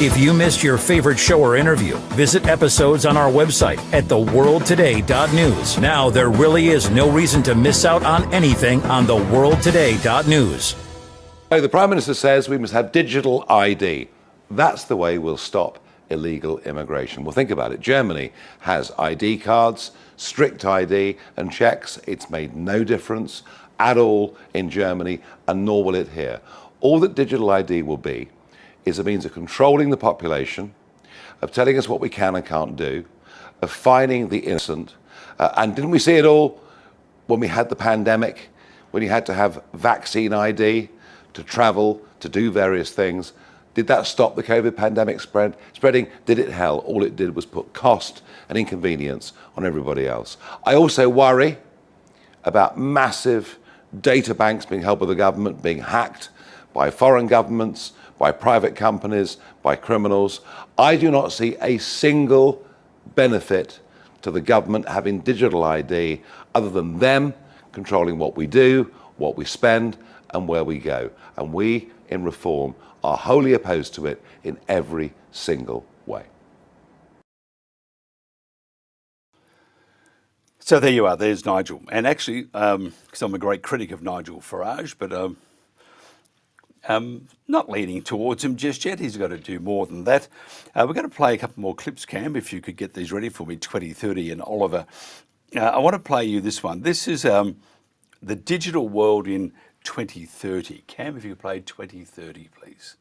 If you missed your favorite show or interview, visit episodes on our website at theworldtoday.news. Now there really is no reason to miss out on anything on theworldtoday.news. The Prime Minister says we must have digital ID. That's the way we'll stop illegal immigration. Well, think about it. Germany has ID cards, strict ID and checks. It's made no difference at all in Germany, and nor will it here. All that digital ID will be is a means of controlling the population, of telling us what we can and can't do, of fining the innocent. And didn't we see it all when we had the pandemic, when you had to have vaccine ID to travel, to do various things? Did that stop the COVID pandemic spreading? Did it hell? All it did was put cost and inconvenience on everybody else. I also worry about massive data banks being held by the government, being hacked by foreign governments, by private companies, by criminals. I do not see a single benefit to the government having digital ID other than them controlling what we do, what we spend, and where we go. And we, in Reform, are wholly opposed to it in every single way. So there you are, there's Nigel. And actually, because I'm a great critic of Nigel Farage, but not leaning towards him just yet. He's got to do more than that. We're going to play a couple more clips, Cam, if you could get these ready for me, 2030 and Oliver. I want to play you this one. This is the digital world in 2030. Cam, if you could play 2030, please.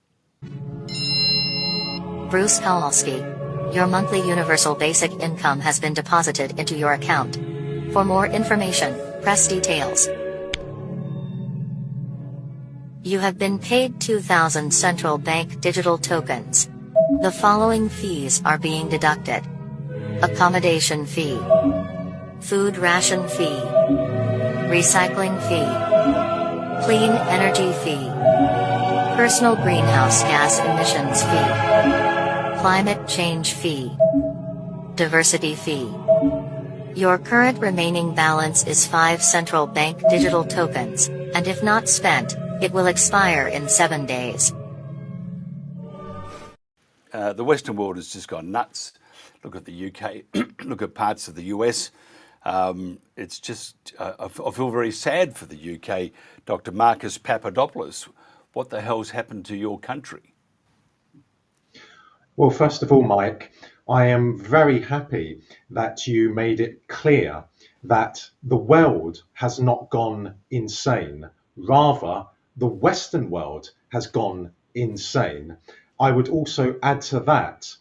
Bruce Kowalski. Your monthly universal basic income has been deposited into your account. For more information, press details. You have been paid 2,000 central bank digital tokens. The following fees are being deducted: accommodation fee, food ration fee, recycling fee, clean energy fee, personal greenhouse gas emissions fee, climate change fee, diversity fee. Your current remaining balance is 5 central bank digital tokens, and if not spent, it will expire in 7 days. The Western world has just gone nuts. Look at the UK, look at parts of the US. It's just, I feel very sad for the UK. Dr. Marcus Papadopoulos, what the hell's happened to your country? Well, first of all, Mike, I am very happy that you made it clear that the world has not gone insane. Rather, the Western world has gone insane. I would also add to that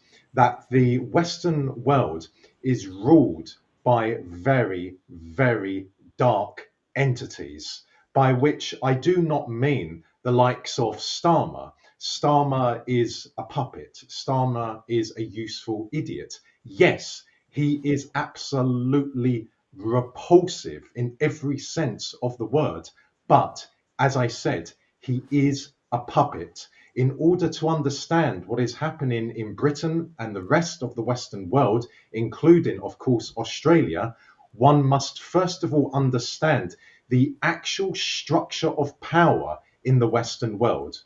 the Western world is ruled by very, very dark entities, by which I do not mean the likes of Starmer. Starmer is a puppet. Starmer is a useful idiot. Yes, he is absolutely repulsive in every sense of the word, but as I said, he is a puppet. In order to understand what is happening in Britain and the rest of the Western world, including, of course, Australia, one must first of all understand the actual structure of power in the Western world.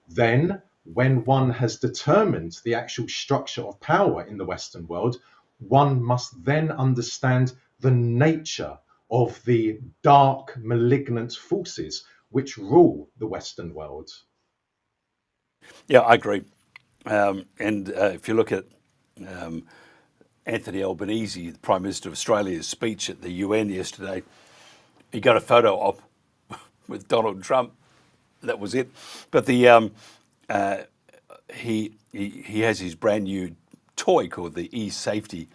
Then, when one has determined the actual structure of power in the Western world, one must then understand the nature of the dark, malignant forces which rule the Western world. Yeah, I agree. If you look at Anthony Albanese, the Prime Minister of Australia's speech at the UN yesterday, he got a photo op with Donald Trump. That was it. But the he has his brand new toy called the E-Safety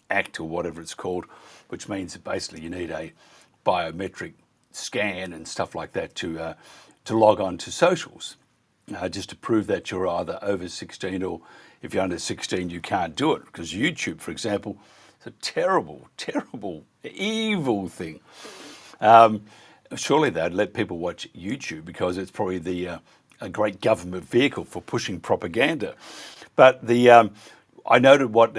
Act, or whatever it's called, which means that basically you need a biometric scan and stuff like that to log on to socials, just to prove that you're either over 16, or if you're under 16 you can't do it, because YouTube, for example, is a terrible, terrible, evil thing. Surely they'd let people watch YouTube because it's probably a great government vehicle for pushing propaganda. But I noted what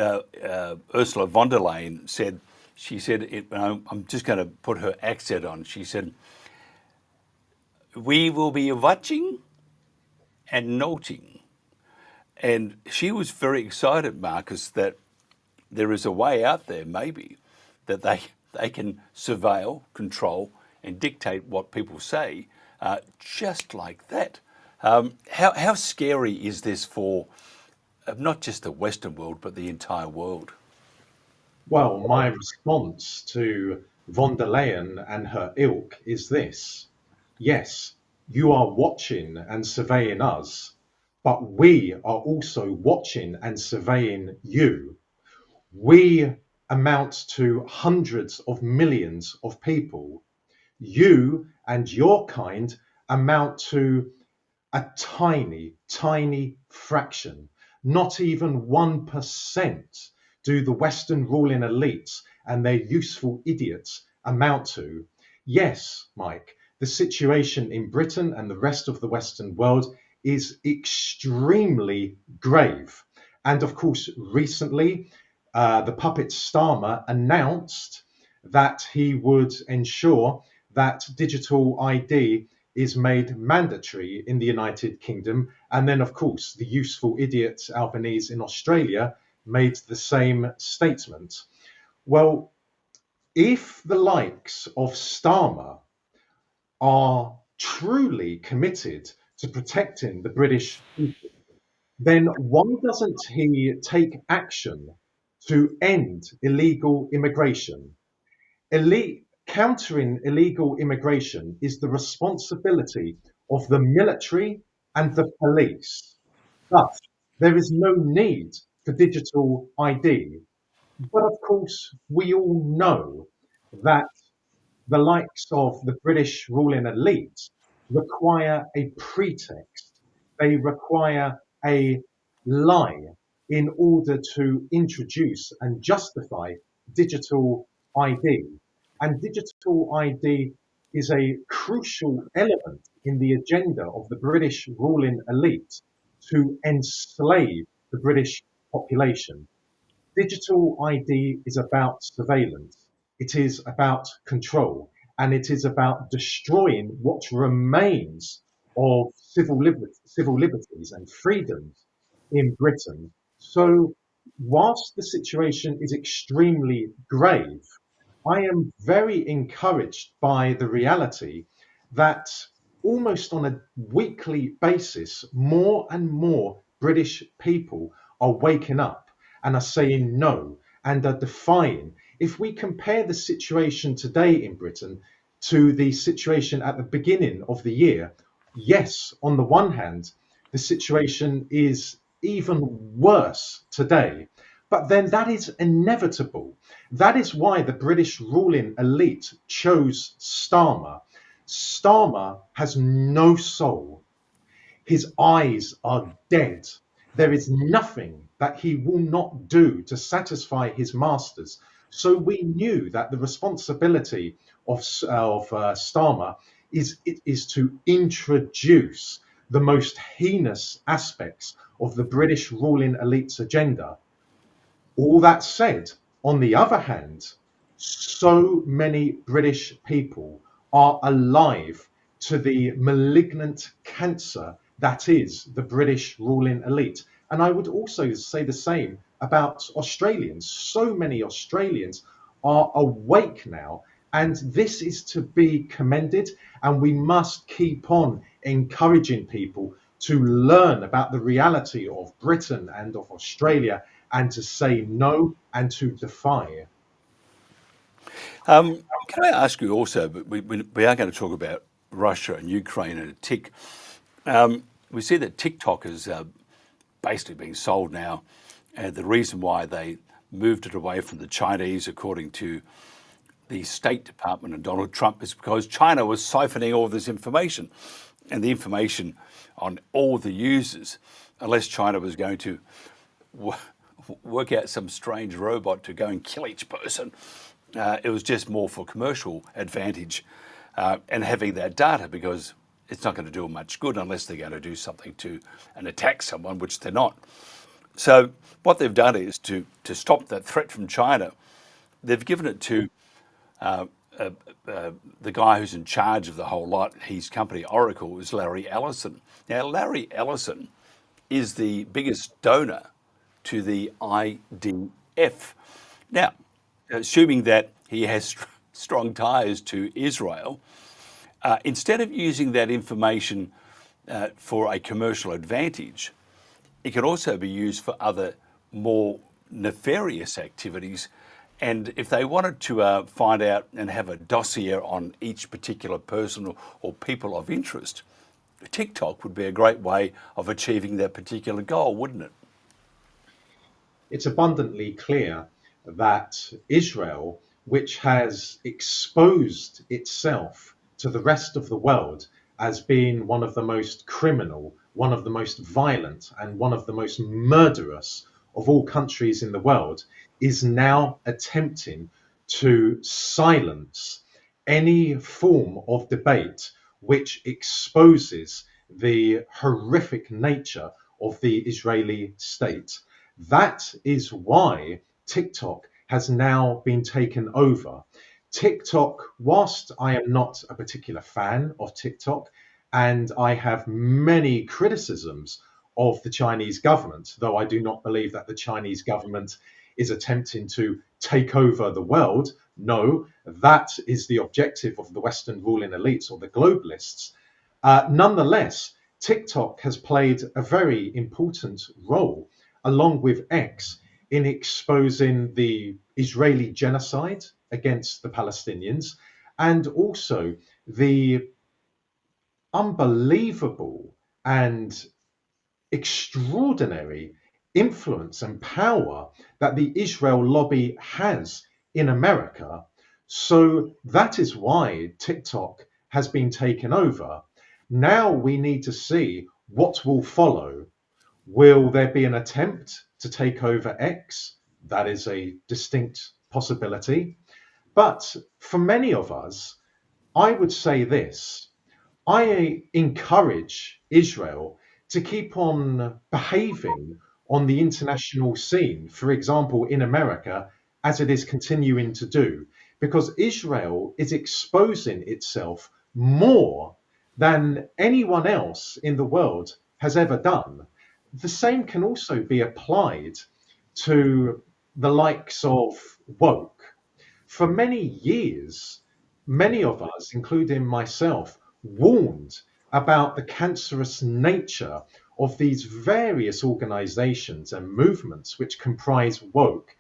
Ursula von der Leyen said. She said, I'm just going to put her accent on. She said, "We will be watching and noting And she was very excited, Marcus, that there is a way out there, maybe, that they can surveil, control, and dictate what people say, just like that. How scary is this for not just the Western world, but the entire world? Well, my response to von der Leyen and her ilk is this. Yes, you are watching and surveying us, but we are also watching and surveying you. We amount to hundreds of millions of people. You and your kind amount to a tiny, tiny fraction. Not even 1% do the Western ruling elites and their useful idiots amount to. Yes, Mike, the situation in Britain and the rest of the Western world is extremely grave. And of course, recently, the puppet Starmer announced that he would ensure that digital ID is made mandatory in the United Kingdom. And then, of course, the useful idiot Albanese in Australia made the same statement. Well, if the likes of Starmer are truly committed to protecting the British people, then why doesn't he take action to end illegal immigration? Countering illegal immigration is the responsibility of the military and the police. Thus, there is no need for digital ID. But of course, we all know that the likes of the British ruling elite require a pretext. They require a lie in order to introduce and justify digital ID. And digital ID is a crucial element in the agenda of the British ruling elite to enslave the British population. Digital ID is about surveillance, it is about control, and it is about destroying what remains of civil liberties and freedoms in Britain. So, whilst the situation is extremely grave, I am very encouraged by the reality that almost on a weekly basis, more and more British people are waking up and are saying no and are defying. If we compare the situation today in Britain to the situation at the beginning of the year, yes, on the one hand, the situation is even worse today. But then that is inevitable. That is why the British ruling elite chose Starmer. Starmer has no soul. His eyes are dead. There is nothing that he will not do to satisfy his masters. So we knew that the responsibility of Starmer is to introduce the most heinous aspects of the British ruling elite's agenda. All that said, on the other hand, so many British people are alive to the malignant cancer that is the British ruling elite. And I would also say the same about Australians. So many Australians are awake now, and this is to be commended. And we must keep on encouraging people to learn about the reality of Britain and of Australia and to say no and to defy. Can I ask you also, but we are going to talk about Russia and Ukraine in a tick. We see that TikTok is basically being sold now, and the reason why they moved it away from the Chinese, according to the State Department and Donald Trump, is because China was siphoning all this information, and the information on all the users, unless China was going to work out some strange robot to go and kill each person. It was just more for commercial advantage and having that data, because it's not going to do them much good unless they're going to do something to and attack someone, which they're not. So what they've done is to stop that threat from China, they've given it to the guy who's in charge of the whole lot. His company, Oracle, is Larry Ellison. Now, Larry Ellison is the biggest donor to the IDF. Now, assuming that he has strong ties to Israel, instead of using that information for a commercial advantage, it can also be used for other more nefarious activities. And if they wanted to find out and have a dossier on each particular person or people of interest, TikTok would be a great way of achieving that particular goal, wouldn't it? It's abundantly clear that Israel, which has exposed itself to the rest of the world as being one of the most criminal, one of the most violent, and one of the most murderous of all countries in the world, is now attempting to silence any form of debate which exposes the horrific nature of the Israeli state. That is why TikTok has now been taken over. TikTok, whilst I am not a particular fan of TikTok, and I have many criticisms of the Chinese government, though I do not believe that the Chinese government is attempting to take over the world. No, that is the objective of the Western ruling elites or the globalists. Nonetheless, TikTok has played a very important role, along with X, in exposing the Israeli genocide against the Palestinians and also the unbelievable and extraordinary influence and power that the Israel lobby has in America. So that is why TikTok has been taken over. Now we need to see what will follow. Will there be an attempt to take over X? That is a distinct possibility. But for many of us, I would say this. I encourage Israel to keep on behaving on the international scene, for example, in America, as it is continuing to do, because Israel is exposing itself more than anyone else in the world has ever done. The same can also be applied to the likes of woke. For many years, many of us, including myself, warned about the cancerous nature of these various organizations and movements which comprise woke.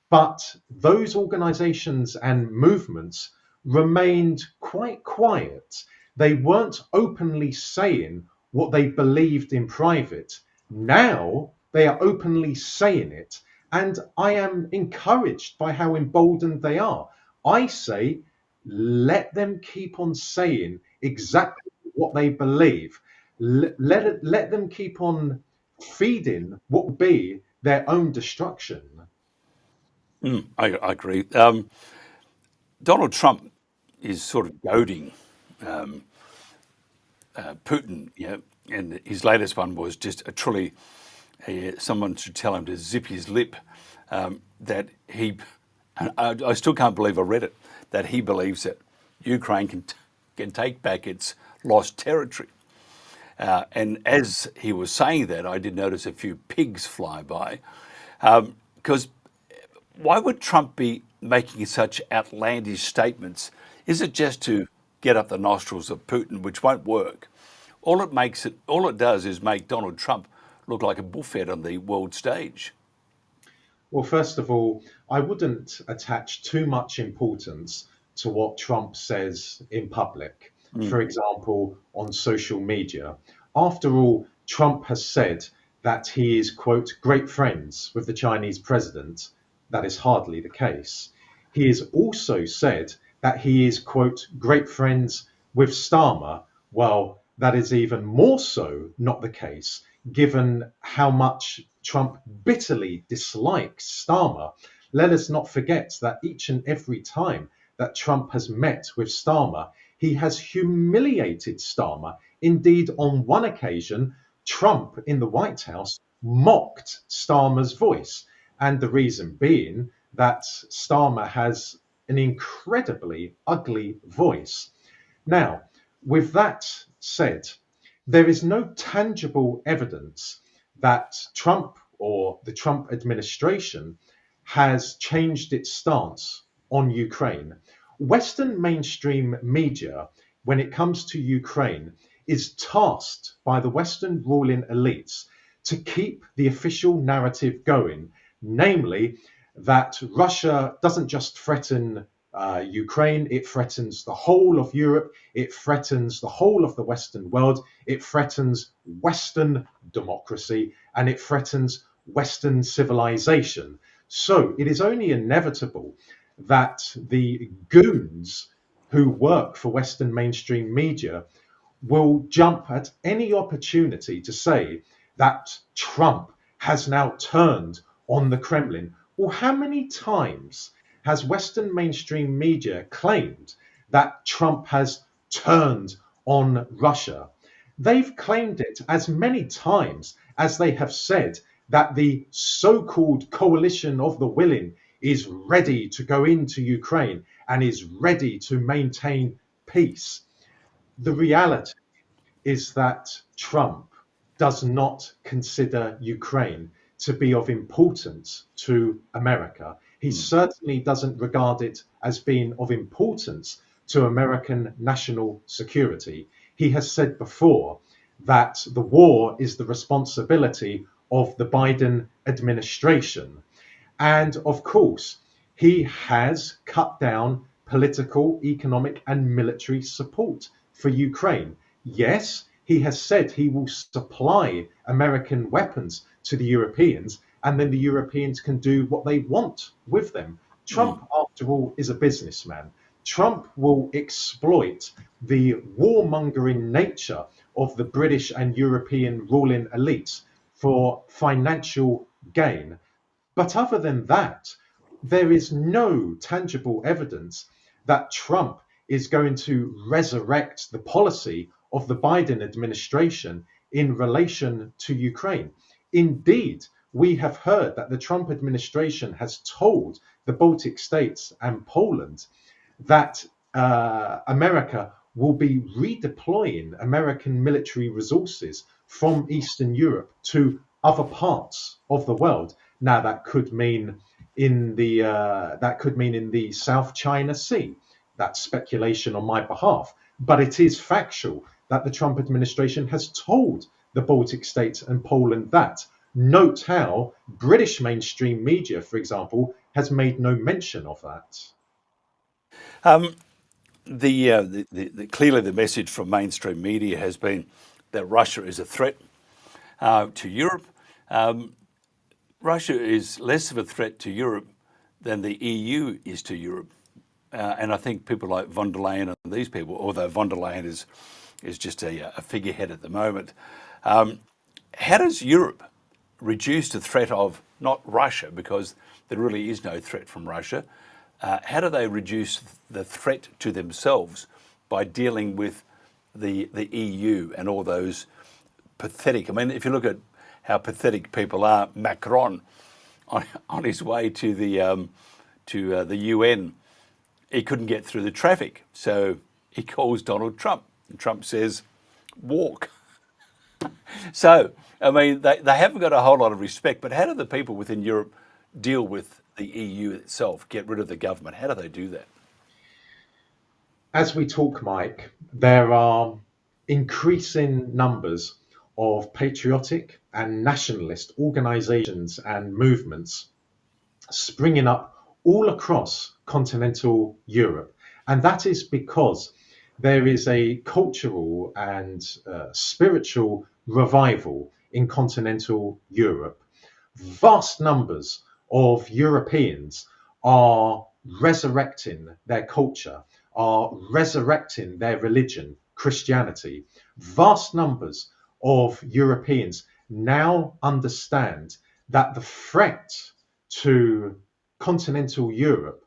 But those organizations and movements remained quite quiet. They weren't openly saying what they believed in private. Now they are openly saying it, and I am encouraged by how emboldened they are. I say, let them keep on saying exactly what they believe. Let them keep on feeding what will be their own destruction. I agree. Donald Trump is sort of goading Putin, and his latest one was just a truly, someone should tell him to zip his lip, that he, I still can't believe I read it, that he believes that Ukraine can take back its lost territory. And as he was saying that, I did notice a few pigs fly by, because why would Trump be making such outlandish statements? Is it just to get up the nostrils of Putin, which won't work? All it does is make Donald Trump look like a bullfed on the world stage. Well, first of all, I wouldn't attach too much importance to what Trump says in public, for example, on social media. After all, Trump has said that he is, quote, great friends with the Chinese president. That is hardly the case. He has also said that he is, quote, great friends with Starmer. Well, that is even more so not the case, given how much Trump bitterly dislikes Starmer. Let us not forget that each and every time that Trump has met with Starmer, he has humiliated Starmer. Indeed, on one occasion, Trump in the White House mocked Starmer's voice. And the reason being that Starmer has an incredibly ugly voice. Now, with that said, there is no tangible evidence that Trump or the Trump administration has changed its stance on Ukraine. Western mainstream media, when it comes to Ukraine, is tasked by the Western ruling elites to keep the official narrative going, namely that Russia doesn't just threaten Ukraine, it threatens the whole of Europe, it threatens the whole of the Western world, it threatens Western democracy, and it threatens Western civilization. So it is only inevitable that the goons who work for Western mainstream media will jump at any opportunity to say that Trump has now turned on the Kremlin. Well, how many times has Western mainstream media claimed that Trump has turned on Russia? They've claimed it as many times as they have said that the so-called coalition of the willing is ready to go into Ukraine and is ready to maintain peace. The reality is that Trump does not consider Ukraine to be of importance to America. He certainly doesn't regard it as being of importance to American national security. He has said before that the war is the responsibility of the Biden administration. And of course, he has cut down political, economic, and military support for Ukraine. Yes, he has said he will supply American weapons to the Europeans, and then the Europeans can do what they want with them. Trump, after all, is a businessman. Trump will exploit the warmongering nature of the British and European ruling elites for financial gain. But other than that, there is no tangible evidence that Trump is going to resurrect the policy of the Biden administration in relation to Ukraine. Indeed, we have heard that the Trump administration has told the Baltic states and Poland that America will be redeploying American military resources from Eastern Europe to other parts of the world. Now, that could mean in the South China Sea. That's speculation on my behalf, but it is factual that the Trump administration has told the Baltic states and Poland that. Note how British mainstream media, for example, has made no mention of that. Clearly the message from mainstream media has been that Russia is a threat to Europe. Russia is less of a threat to Europe than the EU is to Europe. And I think people like von der Leyen and these people, although von der Leyen is just a figurehead at the moment, how does Europe reduce the threat of not Russia, because there really is no threat from Russia, how do they reduce the threat to themselves by dealing with the EU and all those pathetic, I mean, if you look at how pathetic people are, Macron on his way to the UN, he couldn't get through the traffic, so he calls Donald Trump, and Trump says, walk. So, I mean, they haven't got a whole lot of respect, but how do the people within Europe deal with the EU itself, get rid of the government? How do they do that? As we talk, Mike, there are increasing numbers of patriotic and nationalist organizations and movements springing up all across continental Europe. And that is because there is a cultural and spiritual revival in continental Europe. Vast numbers of Europeans are resurrecting their culture, are resurrecting their religion, Christianity. Vast numbers of Europeans now understand that the threat to continental Europe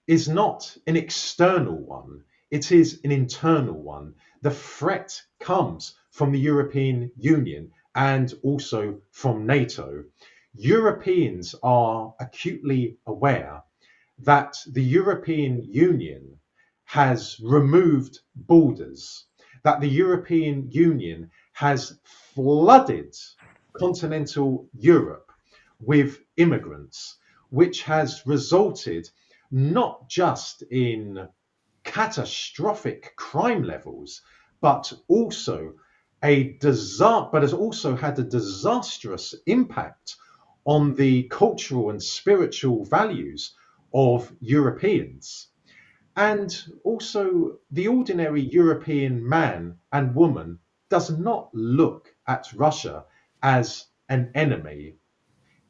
is not an external one, it is an internal one. The threat comes from the European Union and also from NATO. Europeans are acutely aware that the European Union has removed borders, that the European Union has flooded continental Europe with immigrants, which has resulted not just in catastrophic crime levels, but has also had a disastrous impact on the cultural and spiritual values of Europeans. And also, the ordinary European man and woman does not look at Russia as an enemy.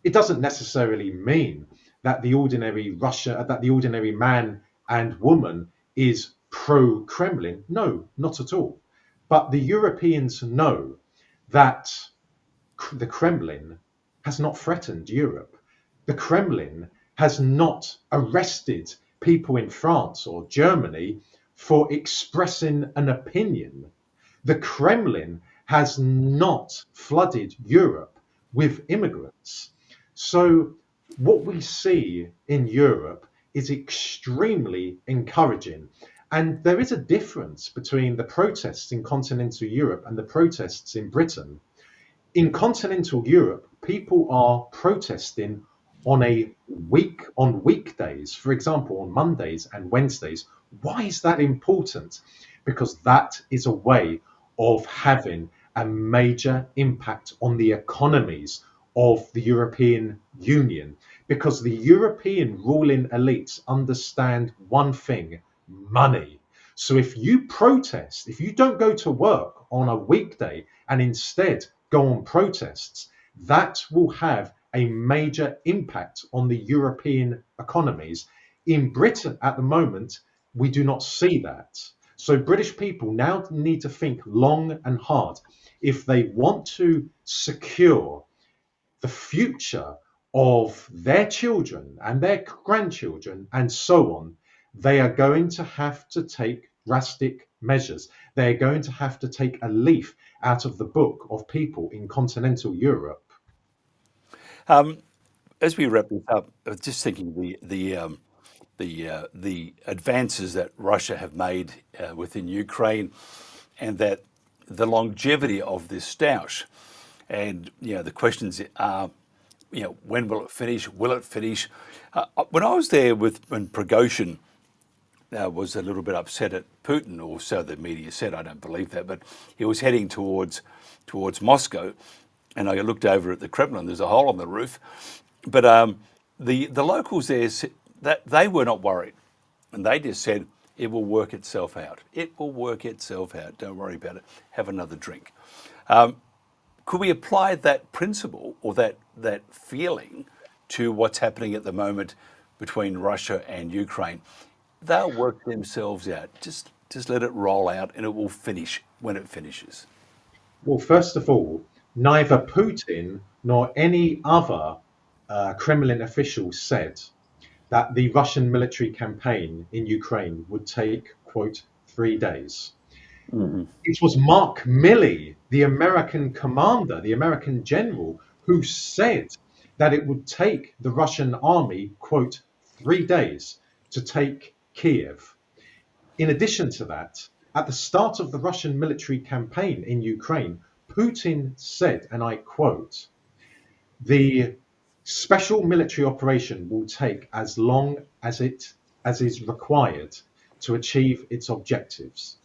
It doesn't necessarily mean that the ordinary man and woman is pro-Kremlin. No, not at all. But the Europeans know that the Kremlin has not threatened Europe. The Kremlin has not arrested people in France or Germany for expressing an opinion. The Kremlin has not flooded Europe with immigrants. So what we see in Europe is extremely encouraging. And there is a difference between the protests in continental Europe and the protests in Britain. In continental Europe, people are protesting on weekdays, for example, on Mondays and Wednesdays. Why is that important? Because that is a way of having a major impact on the economies of the European Union, because the European ruling elites understand one thing: money. So if you protest, if you don't go to work on a weekday and instead go on protests, that will have a major impact on the European economies. In Britain at the moment, we do not see that. So British people now need to think long and hard. If they want to secure the future of their children and their grandchildren and so on, they are going to have to take drastic measures. They're going to have to take a leaf out of the book of people in continental Europe. As we wrap this up, I was just thinking the advances that Russia have made within Ukraine, and that the longevity of this stoush, and the questions are, when will it finish? Will it finish? When I was there when Prigozhin was a little bit upset at Putin, or so the media said. I don't believe that, but he was heading towards Moscow, and I looked over at the Kremlin. There's a hole on the roof, but the locals there said that they were not worried, and they just said it will work itself out. It will work itself out. Don't worry about it. Have another drink. Could we apply that principle or that feeling to what's happening at the moment between Russia and Ukraine? They'll work themselves out. Just let it roll out, and it will finish when it finishes. Well, first of all, neither Putin nor any other Kremlin official said that the Russian military campaign in Ukraine would take, quote, 3 days. Mm-hmm. It was Mark Milley, the American commander, the American general, who said that it would take the Russian army, quote, 3 days to take Kiev. In addition to that, at the start of the Russian military campaign in Ukraine, Putin said, and I quote, "The special military operation will take as long as is required to achieve its objectives."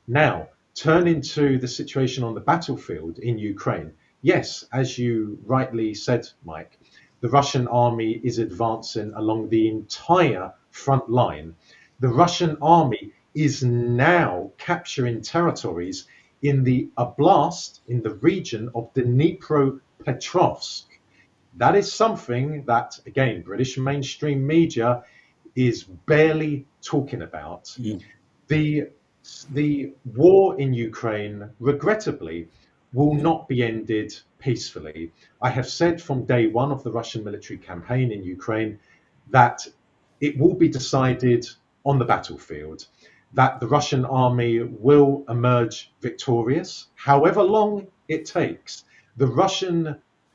Now, turning to the situation on the battlefield in Ukraine, yes, as you rightly said, Mike, the Russian army is advancing along the entire front line. The Russian army is now capturing territories in the oblast, in the region of Dnipropetrovsk. That is something that, again, British mainstream media is barely talking about. Mm. The war in Ukraine, regrettably, will not be ended peacefully. I have said from day one of the Russian military campaign in Ukraine that it will be decided on the battlefield, that the Russian army will emerge victorious, however long it takes. The Russian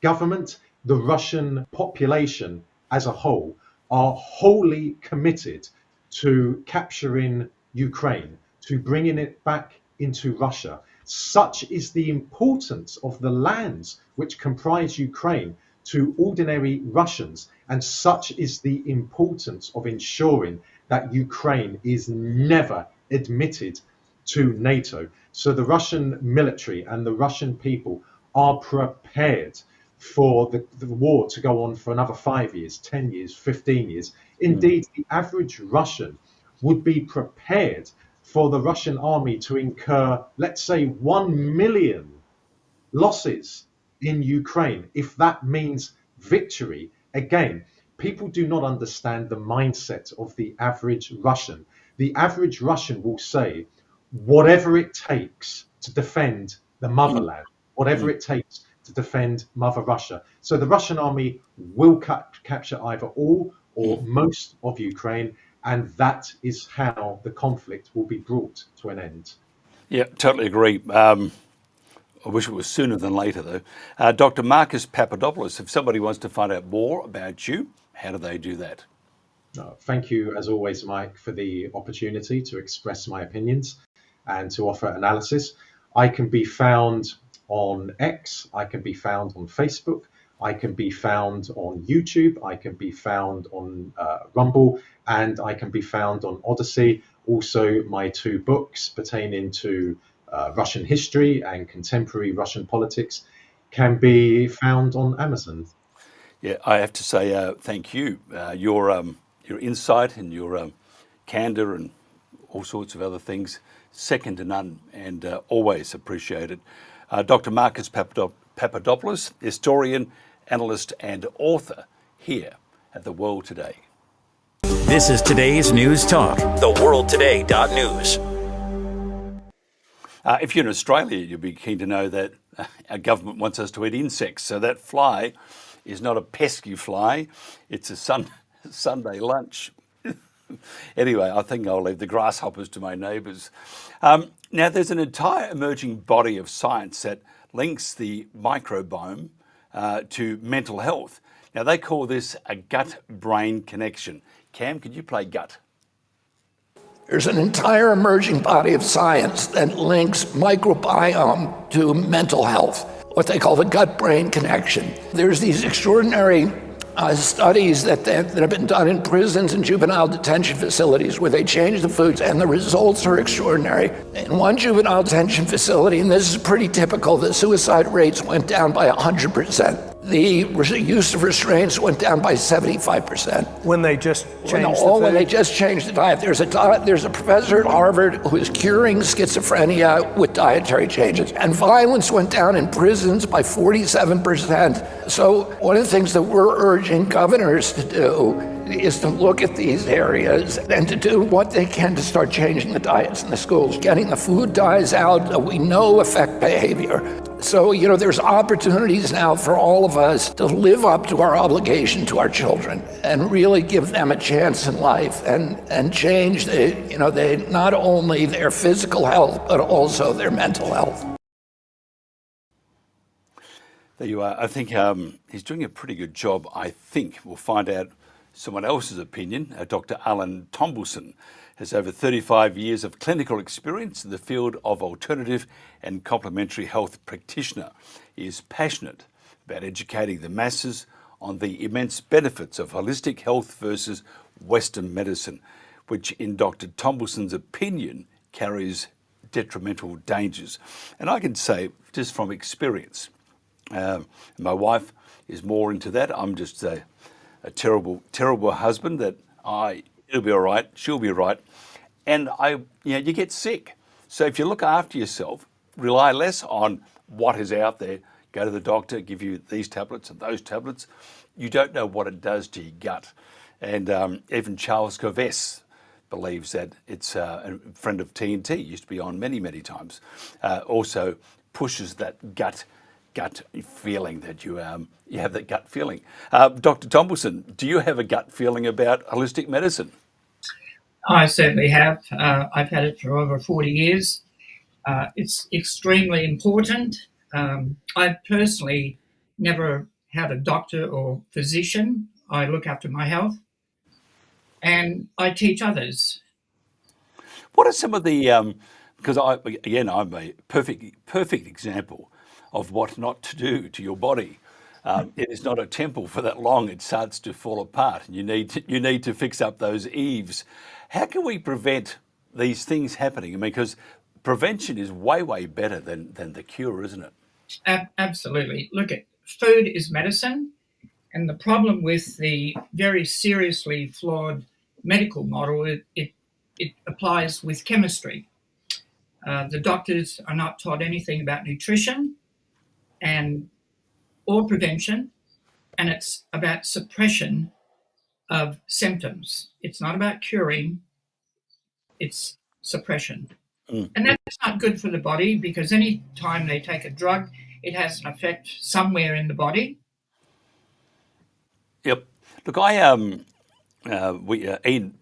government, the Russian population as a whole, are wholly committed to capturing Ukraine, to bringing it back into Russia, Such is the importance of the lands which comprise Ukraine to ordinary Russians, and such is the importance of ensuring that Ukraine is never admitted to NATO. So the Russian military and the Russian people are prepared for the war to go on for another 5 years, 10 years, 15 years. Indeed, the average Russian would be prepared for the Russian army to incur, let's say, 1 million losses in Ukraine, if that means victory. Again, people do not understand the mindset of the average Russian. The average Russian will say, whatever it takes to defend the motherland, whatever it takes to defend Mother Russia. So the Russian army will capture either all or most of Ukraine, and that is how the conflict will be brought to an end. Yeah, totally agree. I wish it was sooner than later, though. Dr. Marcus Papadopoulos, if somebody wants to find out more about you, how do they do that? Thank you, as always, Mike, for the opportunity to express my opinions and to offer analysis. I can be found on X, I can be found on Facebook, I can be found on YouTube, I can be found on Rumble, and I can be found on Odyssey. Also, my 2 books pertaining to Russian history and contemporary Russian politics can be found on Amazon. Yeah, I have to say thank you. Your insight and your candor and all sorts of other things, second to none, and always appreciated. Dr. Marcus Papadopoulos, historian, analyst, and author here at The World Today. This is today's News Talk, theworldtoday.news. If you're in Australia, you'll be keen to know that our government wants us to eat insects. So that fly is not a pesky fly, it's a Sunday lunch. Anyway, I think I'll leave the grasshoppers to my neighbours. Now, there's an entire emerging body of science that links the microbiome to mental health. Now, they call this a gut-brain connection. Cam, could you play gut? There's an entire emerging body of science that links microbiome to mental health, what they call the gut-brain connection. There's these extraordinary studies that have been done in prisons and juvenile detention facilities where they change the foods, and the results are extraordinary. In one juvenile detention facility, and this is pretty typical, the suicide rates went down by 100%. The use of restraints went down by 75%. When they just changed when they just changed the diet. There's a professor at Harvard who is curing schizophrenia with dietary changes. And violence went down in prisons by 47%. So one of the things that we're urging governors to do is to look at these areas and to do what they can to start changing the diets in the schools, getting the food dyes out that we know affect behavior. So, there's opportunities now for all of us to live up to our obligation to our children and really give them a chance in life and change not only their physical health, but also their mental health. There you are. I think he's doing a pretty good job, I think. We'll find out someone else's opinion. Dr Arlyn Tombleson has over 35 years of clinical experience in the field of alternative and complementary health practitioner. He is passionate about educating the masses on the immense benefits of holistic health versus Western medicine, which in Dr Tombleson's opinion carries detrimental dangers. And I can say, just from experience, my wife is more into that. I'm just a terrible, terrible husband that it'll be all right, she'll be all right. And you get sick. So if you look after yourself, rely less on what is out there, go to the doctor, give you these tablets and those tablets. You don't know what it does to your gut. And even Charles Covess believes that. It's a friend of TNT, used to be on many, many times, also pushes that gut feeling that you have that gut feeling. Dr Tombleson, do you have a gut feeling about holistic medicine? I certainly have. I've had it for over 40 years. It's extremely important. I've personally never had a doctor or physician. I look after my health and I teach others. What are some of the because I'm a perfect example of what not to do to your body. It is not a temple for that long; it starts to fall apart, and you need to fix up those eaves. How can we prevent these things happening? I mean, because prevention is way better than the cure, isn't it? Absolutely. Look, at food is medicine, and the problem with the very seriously flawed medical model, it applies with chemistry. The doctors are not taught anything about nutrition or prevention, and it's about suppression of symptoms. It's not about curing, it's suppression. And that's not good for the body, because any time they take a drug, it has an effect somewhere in the body. Yep. Look,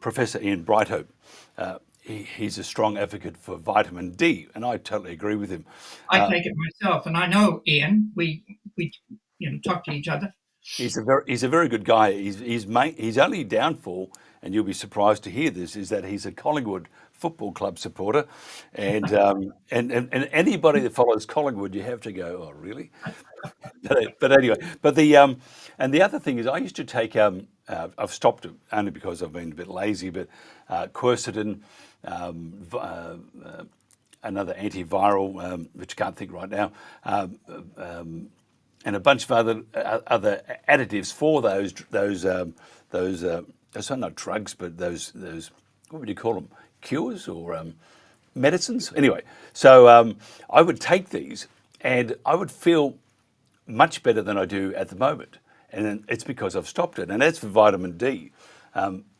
Professor Ian Brighthope, he's a strong advocate for vitamin D, and I totally agree with him. I take it myself, and I know Ian. We talk to each other. He's a very good guy. His only downfall, and you'll be surprised to hear this, is that he's a Collingwood Football Club supporter, and anybody that follows Collingwood, you have to go, oh really? But anyway, the other thing is, I used to take I've stopped it only because I've been a bit lazy, but quercetin, another antiviral, which I can't think right now, and a bunch of other additives for those not drugs, but those what would you call them, cures or medicines? Anyway, so I would take these and I would feel much better than I do at the moment, and it's because I've stopped it. And as for vitamin D,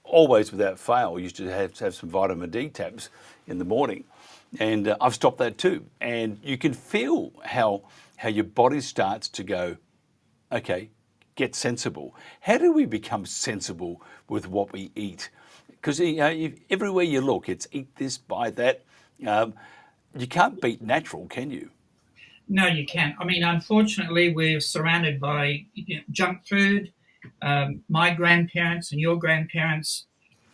always without fail, I used to have some vitamin D tabs in the morning, and I've stopped that too. And you can feel how your body starts to go, okay, get sensible. How do we become sensible with what we eat? Because everywhere you look, it's eat this, buy that. You can't beat natural, can you? No, you can't. I mean, unfortunately, we're surrounded by junk food. My grandparents and your grandparents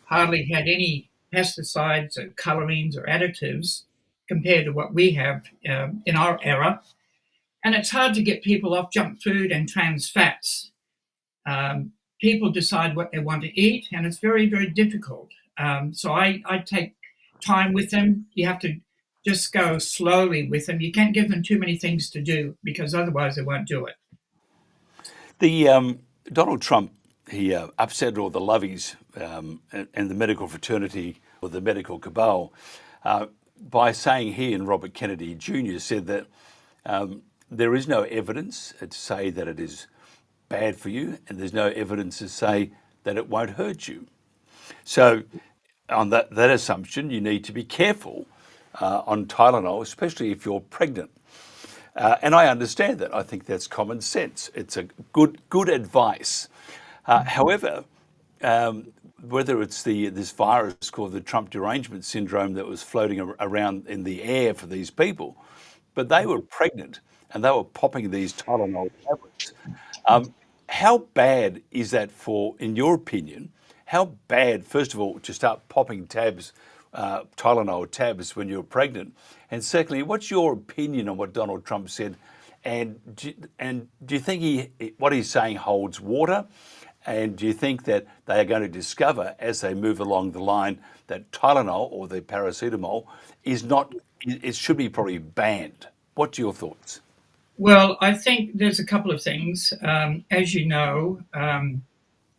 hardly had any pesticides or colorings or additives compared to what we have in our era. And it's hard to get people off junk food and trans fats. People decide what they want to eat, and it's very, very difficult. So I take time with them. You have to just go slowly with them. You can't give them too many things to do, because otherwise they won't do it. The Donald Trump, he upset all the lovies and the medical fraternity, or the medical cabal, by saying he and Robert Kennedy Jr. said that there is no evidence to say that it is bad for you, and there's no evidence to say that it won't hurt you. So on that assumption, you need to be careful on Tylenol, especially if you're pregnant. And I understand that. I think that's common sense. It's a good advice. However, whether it's this virus called the Trump derangement syndrome that was floating around in the air for these people, but they were pregnant and they were popping these Tylenol tablets. How bad is that in your opinion, how bad, first of all, to start popping Tylenol tabs when you're pregnant? And secondly, what's your opinion on what Donald Trump said? And do you think what he's saying holds water? And do you think that they are going to discover, as they move along the line, that Tylenol, or the paracetamol, it should be probably banned? What's your thoughts? Well, I think there's a couple of things. As you know,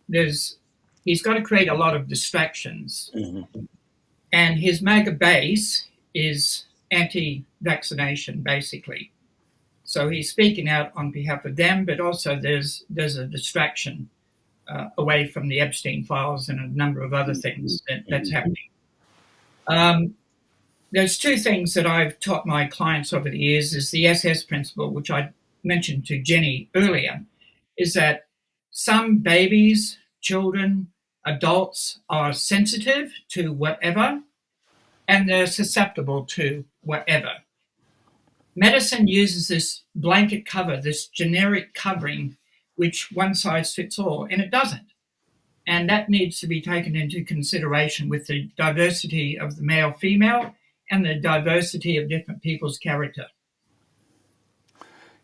he's got to create a lot of distractions. Mm-hmm. And his mega base is anti-vaccination, basically. So he's speaking out on behalf of them, but also there's a distraction away from the Epstein files and a number of other things that's happening. There's two things that I've taught my clients over the years is the SS principle, which I mentioned to Jenny earlier, is that some babies, children, adults are sensitive to whatever, and they're susceptible to whatever. Medicine uses this blanket cover, this generic covering, which one size fits all, and it doesn't. And that needs to be taken into consideration with the diversity of the male-female and the diversity of different people's character.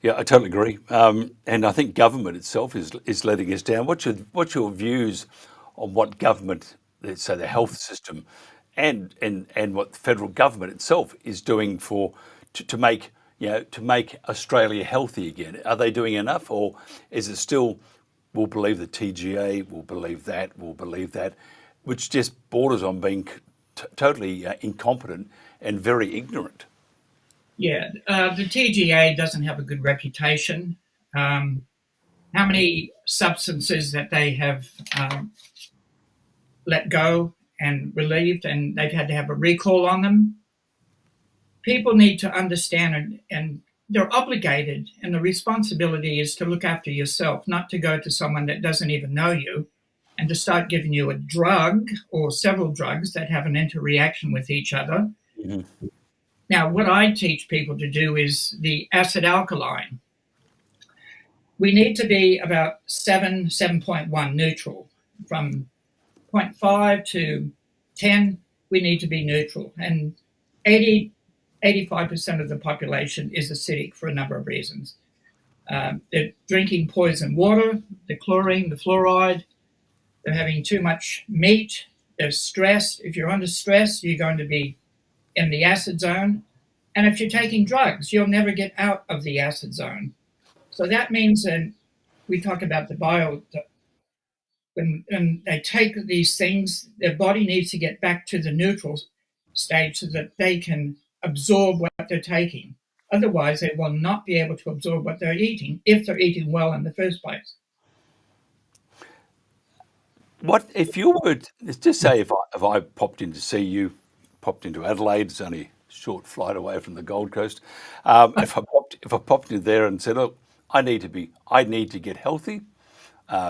Yeah, I totally agree. And I think government itself is letting us down. What's your views on what government, let's say the health system, and what the federal government itself is doing to make Australia healthy again? Are they doing enough, or is it still we'll believe the TGA, we'll believe that, which just borders on being totally incompetent and very ignorant? Yeah, the TGA doesn't have a good reputation. How many substances that they have let go and relieved, and they've had to have a recall on them? People need to understand, and they're obligated, and the responsibility is to look after yourself, not to go to someone that doesn't even know you and to start giving you a drug or several drugs that have an interreaction with each other. Mm-hmm. Now, what I teach people to do is the acid alkaline. We need to be about 7.1 neutral. From 0.5 to 10, we need to be neutral. And 85% of the population is acidic for a number of reasons. They're drinking poison water, the chlorine, the fluoride. They're having too much meat. They're stressed. If you're under stress, you're going to be in the acid zone. And if you're taking drugs, you'll never get out of the acid zone. So that means that we talk about when they take these things, their body needs to get back to the neutral stage so that they can absorb what they're taking. Otherwise, they will not be able to absorb what they're eating if they're eating well in the first place. What if you would just say if I popped in to see you, popped into Adelaide, it's only a short flight away from the Gold Coast. If I popped in there and said, "Look, I need to get healthy,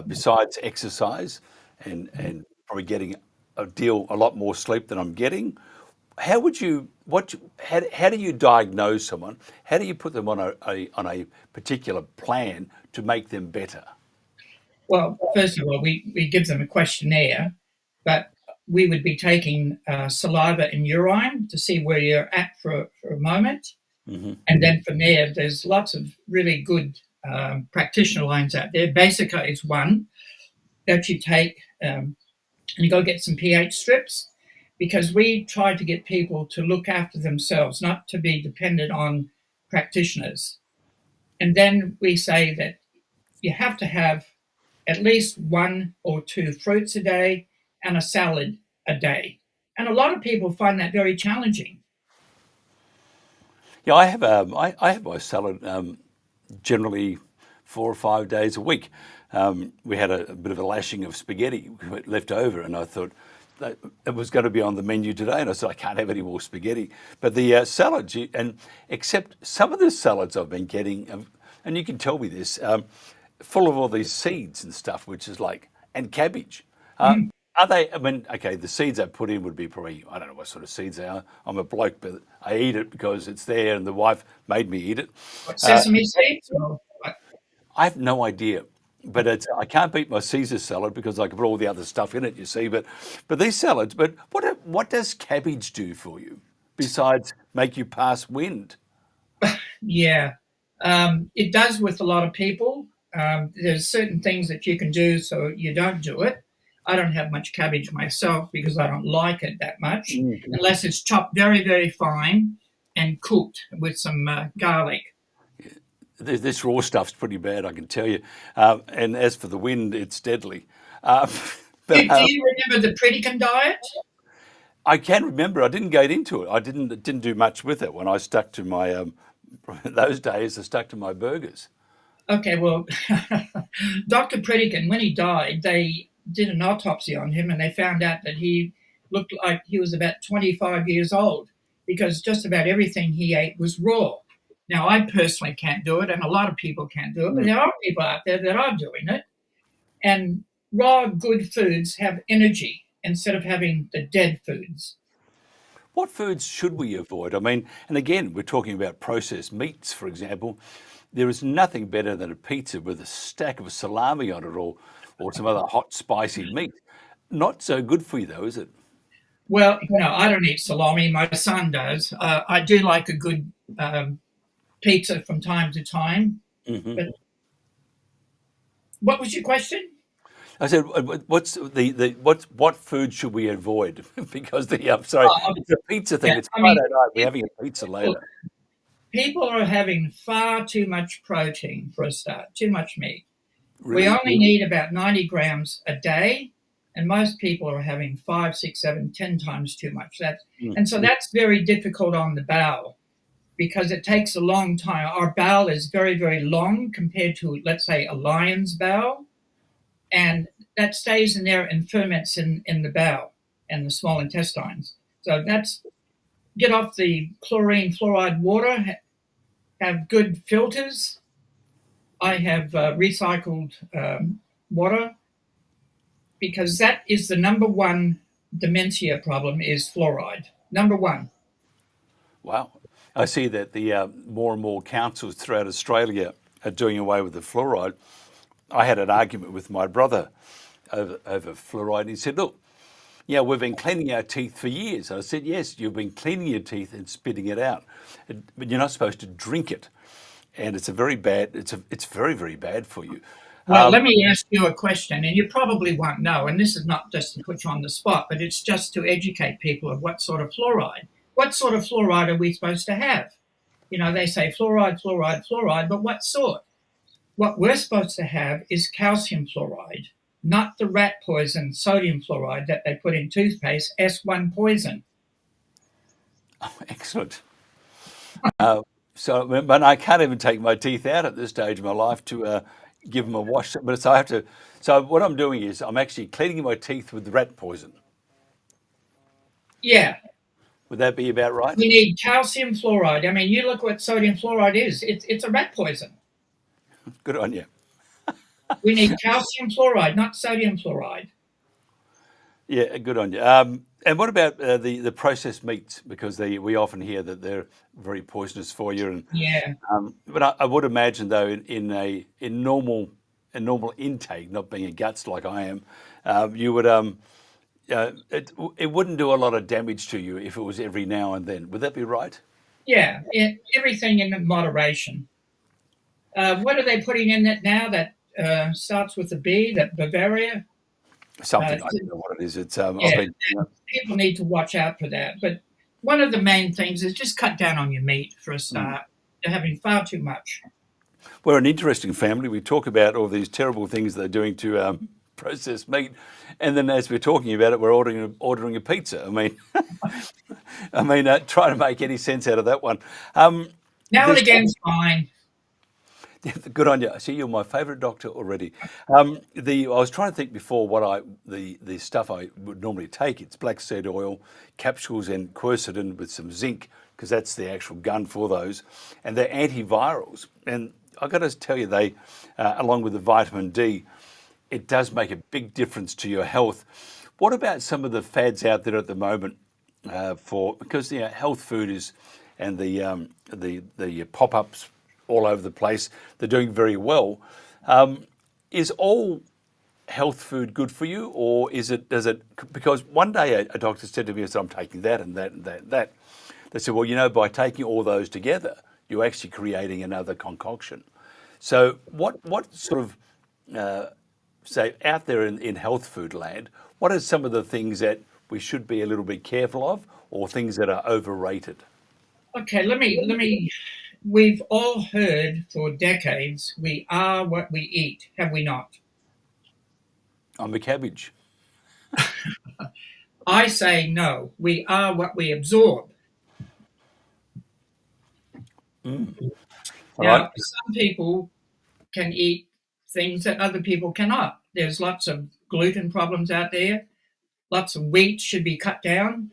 besides exercise and probably getting a lot more sleep than I'm getting," how do you diagnose someone? How do you put them on a particular plan to make them better? Well, first of all, we give them a questionnaire, but we would be taking saliva and urine to see where you're at for a moment. Mm-hmm. And then from there, there's lots of really good practitioner lines out there. Basica is one that you take and you go get some pH strips, because we try to get people to look after themselves, not to be dependent on practitioners. And then we say that you have to have at least 1 or 2 fruits a day and a salad a day. And a lot of people find that very challenging. Yeah, I have my salad generally 4 or 5 days a week. We had a bit of a lashing of spaghetti left over, and I thought that it was going to be on the menu today, and I said I can't have any more spaghetti. But the salads, except some of the salads I've been getting, and you can tell me this, full of all these seeds and stuff, which is and cabbage. Are they? I mean, okay, the seeds I put in would be probably, I don't know what sort of seeds they are. I'm a bloke, but I eat it because it's there, and the wife made me eat it. Sesame seeds? I have no idea, but I can't beat my Caesar salad because I can put all the other stuff in it. You see, but these salads. But what does cabbage do for you besides make you pass wind? Yeah, it does with a lot of people. There's certain things that you can do so you don't do it. I don't have much cabbage myself because I don't like it that much, unless it's chopped very, very fine and cooked with some garlic. This raw stuff's pretty bad, I can tell you. And as for the wind, it's deadly. Do you remember the Pritikin diet? I can remember. I didn't get into it. I didn't do much with it when I stuck to my those days. I stuck to my burgers. Okay, well, Dr. Pritikin, when he died, they did an autopsy on him, and they found out that he looked like he was about 25 years old because just about everything he ate was raw. Now, I personally can't do it, and a lot of people can't do it, but there are people out there that are doing it. And raw, good foods have energy instead of having the dead foods. What foods should we avoid? I mean, and again, we're talking about processed meats, for example. There is nothing better than a pizza with a stack of salami on it or some other hot, spicy meat. Not so good for you, though, is it? Well, no, I don't eat salami. My son does. I do like a good pizza from time to time. Hmm. But what was your question? I said, what's what food should we avoid? Because sorry, Oh, it's a pizza thing. yeah. It's I Friday mean, night. We're having a pizza people, later. people are having far too much protein for a start, too much meat. We Really? only need about 90 grams a day, and most people are having 5, 6, 7, 10 times too much. And so that's very difficult on the bowel because it takes a long time. Our bowel is very, very long compared to, let's say, a lion's bowel, and that stays in there and ferments in the bowel and the small intestines. So that's get off the chlorine fluoride water, have good filters. I have recycled water because that is the number one dementia problem is fluoride. Number one. Wow. I see that the more and more councils throughout Australia are doing away with the fluoride. I had an argument with my brother over fluoride. And he said, look, yeah, we've been cleaning our teeth for years. I said, yes, you've been cleaning your teeth and spitting it out, but you're not supposed to drink it. And it's very, very bad for you. Well, let me ask you a question, and you probably won't know, and this is not just to put you on the spot, but it's just to educate people of what sort of fluoride. What sort of fluoride are we supposed to have? You know, they say fluoride, fluoride, fluoride, but what sort? What we're supposed to have is calcium fluoride, not the rat poison sodium fluoride that they put in toothpaste, S1 poison. Excellent. But I can't even take my teeth out at this stage of my life to give them a wash. But so I have to. So what I'm doing is I'm actually cleaning my teeth with rat poison. Yeah, Would that be about right? we need calcium fluoride. I mean, you look what sodium fluoride is. It's a rat poison. Good on you. We need calcium fluoride, not sodium fluoride. Yeah, good on you. And what about the processed meats? Because we often hear that they're very poisonous for you. And Yeah. but I would imagine though in normal intake, not being a guts like I am, you would it wouldn't do a lot of damage to you if it was every now and then. Would that be right? Yeah, everything in moderation. What are they putting in it now that starts with a B, that Bavaria? Something I don't know what it is. It's Yeah, people need to watch out for that. But one of the main things is just cut down on your meat for a start. You're having far too much. We're an interesting family. We talk about all these terrible things they're doing to processed meat, and then as we're talking about it, we're ordering a pizza. I mean, trying to make any sense out of that one. Now and again's fine. Good on you. I see you're my favourite doctor already. I was trying to think before what the stuff I would normally take. It's black seed oil, capsules, and quercetin with some zinc because that's the actual gun for those, and they're antivirals. And I've got to tell you, they, along with the vitamin D, it does make a big difference to your health. What about some of the fads out there at the moment because health food is and the pop-ups all over the place, they're doing very well. Is all health food good for you, or does it? Because one day a doctor said to me, I said, I'm taking that and that and that and that. They said, well, by taking all those together, you're actually creating another concoction. So what sort of, say, out there in health food land, what are some of the things that we should be a little bit careful of, or things that are overrated? Okay, let me. We've all heard for decades, we are what we eat, have we not? I'm a cabbage. I say no, we are what we absorb. Now, Right. some people can eat things that other people cannot. There's lots of gluten problems out there. Lots of wheat should be cut down.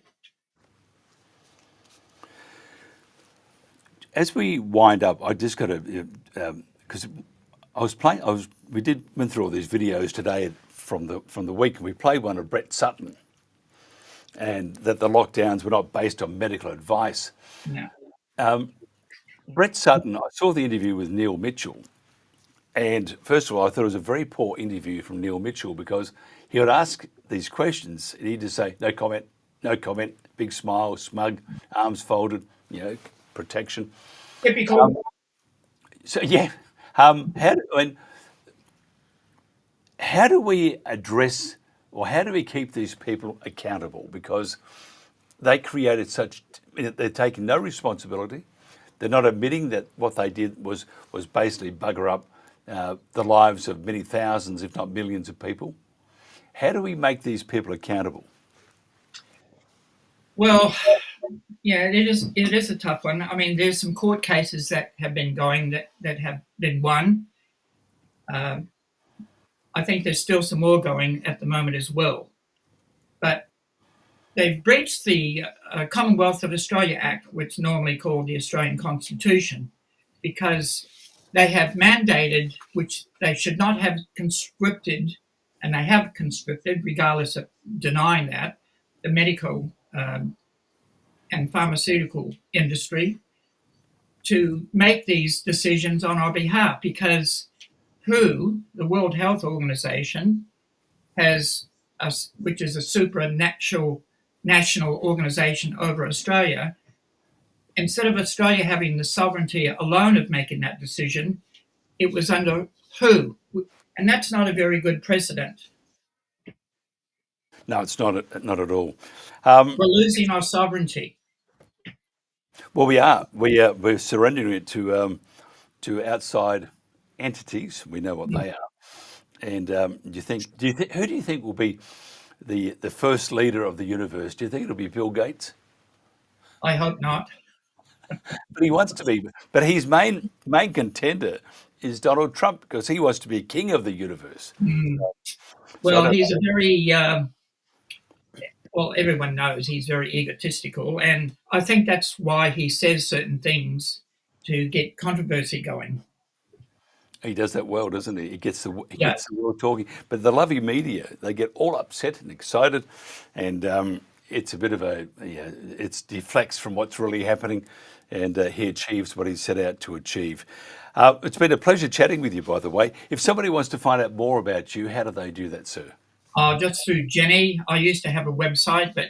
As we wind up, I just got to because we went through all these videos today from the week, and we played one of Brett Sutton, and that the lockdowns were not based on medical advice. No. Brett Sutton, I saw the interview with Neil Mitchell, and first of all, I thought it was a very poor interview from Neil Mitchell because he would ask these questions and he'd just say, no comment, No comment. Big smile, smug, arms folded, protection. Typical. So yeah, how do we address, or how do we keep these people accountable? Because they created they're taking no responsibility. They're not admitting that what they did was basically bugger up the lives of many thousands, if not millions of people. How do we make these people accountable? Well, yeah, it is a tough one. I mean, there's some court cases that have been going that have been won. I think there's still some more going at the moment as well. But they've breached the Commonwealth of Australia Act, which is normally called the Australian Constitution, because they have mandated, which they should not have conscripted, and they have conscripted, regardless of denying that, the medical and pharmaceutical industry to make these decisions on our behalf, because the World Health Organization, which is a supranational national organization over Australia, instead of Australia having the sovereignty alone of making that decision, it was under WHO, and that's not a very good precedent. No, it's not at all. We're losing our sovereignty. Well, we are. We're surrendering it to outside entities. We know what they are. And who do you think will be the first leader of the universe? Do you think it'll be Bill Gates? I hope not. But he wants to be. But his main contender is Donald Trump, because he wants to be king of the universe. Well, he's a very everyone knows he's very egotistical, and I think that's why he says certain things to get controversy going. He does that well, doesn't he? He gets the world talking. But the lovely media, they get all upset and excited, and it's a bit of it deflects from what's really happening, and he achieves what he set out to achieve. It's been a pleasure chatting with you, by the way. If somebody wants to find out more about you, how do they do that, sir? Just through Jenny. I used to have a website, but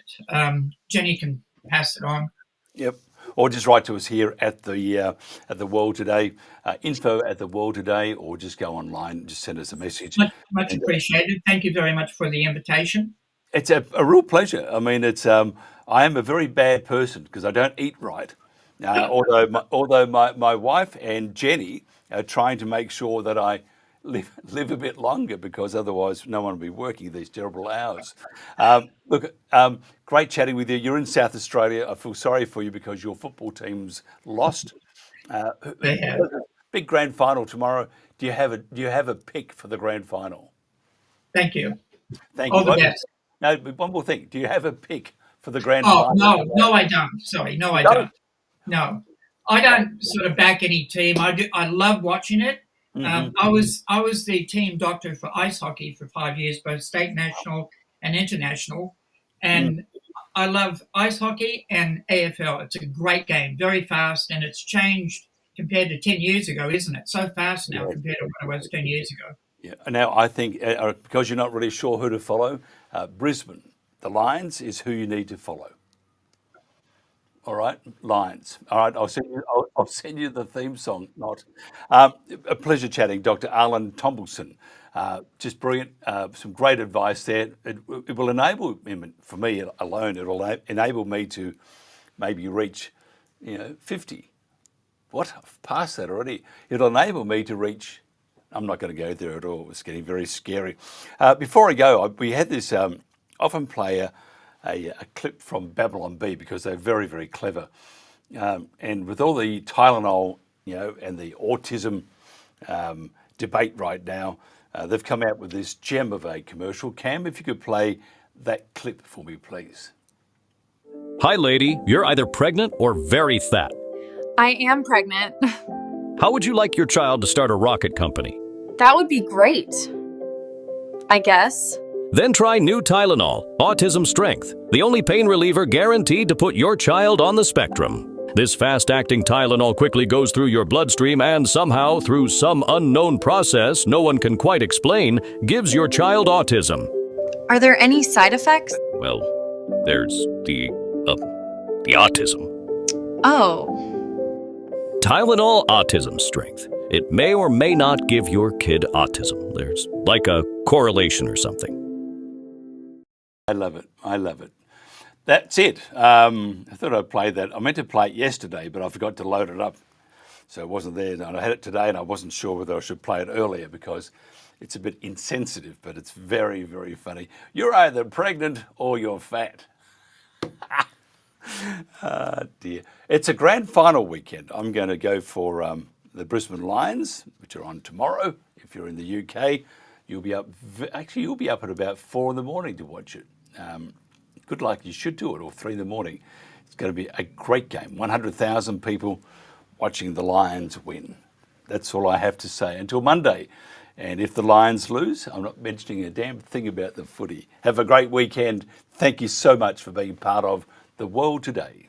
Jenny can pass it on. Yep. Or just write to us here at the World Today, info at the World Today, or just go online and just send us a message. Much appreciated. Thank you very much for the invitation. It's a real pleasure. I mean, I am a very bad person because I don't eat right. Although my wife and Jenny are trying to make sure that I live a bit longer, because otherwise no one will be working these terrible hours. Great chatting with you. You're in South Australia. I feel sorry for you because your football team's lost. They have. Big grand final tomorrow. Do you have a pick for the grand final? Thank you. Thank All you. the best. No, one more thing. Do you have a pick for the grand final? No, I don't. Sorry, no, I don't. No, I don't sort of back any team. I love watching it. Mm-hmm. I was the team doctor for ice hockey for 5 years, both state, national, and international. And I love ice hockey and AFL. It's a great game, very fast, and it's changed compared to 10 years ago, isn't it? So fast now compared to what it was 10 years ago. Yeah. Now I think because you're not really sure who to follow, Brisbane, the Lions is who you need to follow. All right, Lions. All right, I'll send you the theme song. A pleasure chatting, Dr Arlyn Tombleson. Just brilliant. Some great advice there. It will enable for me alone. It will enable me to maybe reach, 50. What? I've passed that already. It'll enable me to reach. I'm not going to go there at all. It's getting very scary. Before I go, we had this often play a clip from Babylon Bee, because they're very, very clever. And with all the Tylenol, and the autism debate right now, they've come out with this gem of a commercial. Cam, if you could play that clip for me, please. Hi, lady. You're either pregnant or very fat. I am pregnant. How would you like your child to start a rocket company? That would be great. I guess. Then try new Tylenol, Autism Strength, the only pain reliever guaranteed to put your child on the spectrum. This fast-acting Tylenol quickly goes through your bloodstream and somehow, through some unknown process no one can quite explain, gives your child autism. Are there any side effects? Well, There's the autism. Oh, Tylenol Autism Strength. It may or may not give your kid autism. There's like a correlation or something. I love it. I love it. That's it. I thought I'd play that. I meant to play it yesterday, but I forgot to load it up. So it wasn't there. And I had it today, and I wasn't sure whether I should play it earlier because it's a bit insensitive, but it's very, very funny. You're either pregnant or you're fat. Dear. It's a grand final weekend. I'm going to go for the Brisbane Lions, which are on tomorrow. If you're in the UK, you'll be up at about 4 a.m. to watch it. Good luck. You should do it, or 3 a.m. It's going to be a great game. 100,000 people watching the Lions win. That's all I have to say until Monday. And if the Lions lose, I'm not mentioning a damn thing about the footy. Have a great weekend. Thank you so much for being part of The World Today.